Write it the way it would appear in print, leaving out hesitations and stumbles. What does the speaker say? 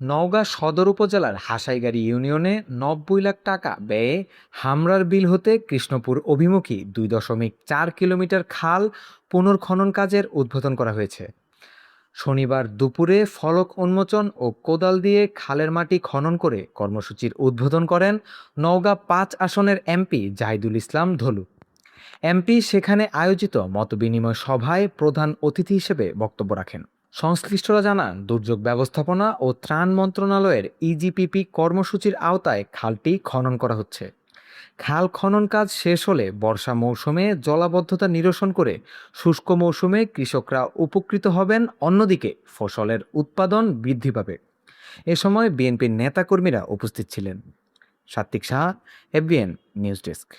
নওগাঁ সদর উপজেলার হাসাইগাড়ি ইউনিয়নে ৯০ লাখ টাকা ব্যয়ে হামরার বিল হতে কৃষ্ণপুর অভিমুখী ২.৪ কিলোমিটার খাল পুনর্খনন কাজের উদ্বোধন করা হয়েছে। শনিবার দুপুরে ফলক উন্মোচন ও কোদাল দিয়ে খালের মাটি খনন করে কর্মসূচির উদ্বোধন করেন নওগাঁ ৫ আসনের এমপি জাহিদুল ইসলাম ধলু। এমপি সেখানে আয়োজিত মতবিনিময় সভায় প্রধান অতিথি হিসেবে বক্তব্য রাখেন। সংশ্লিষ্টরা জানান, দুর্যোগ ব্যবস্থাপনা ও ত্রাণ মন্ত্রণালয়ের ইজিপিপি কর্মসূচির আওতায় খালটি খনন করা হচ্ছে। খাল খনন কাজ শেষ হলে বর্ষা মৌসুমে জলাবদ্ধতা নিরসন করে শুষ্ক মৌসুমে কৃষকরা উপকৃত হবেন, অন্যদিকে ফসলের উৎপাদন বৃদ্ধি পাবে। এ সময় বিএনপির নেতাকর্মীরা উপস্থিত ছিলেন। সাত্বিক সাহা, এফবিএন নিউজ ডেস্ক।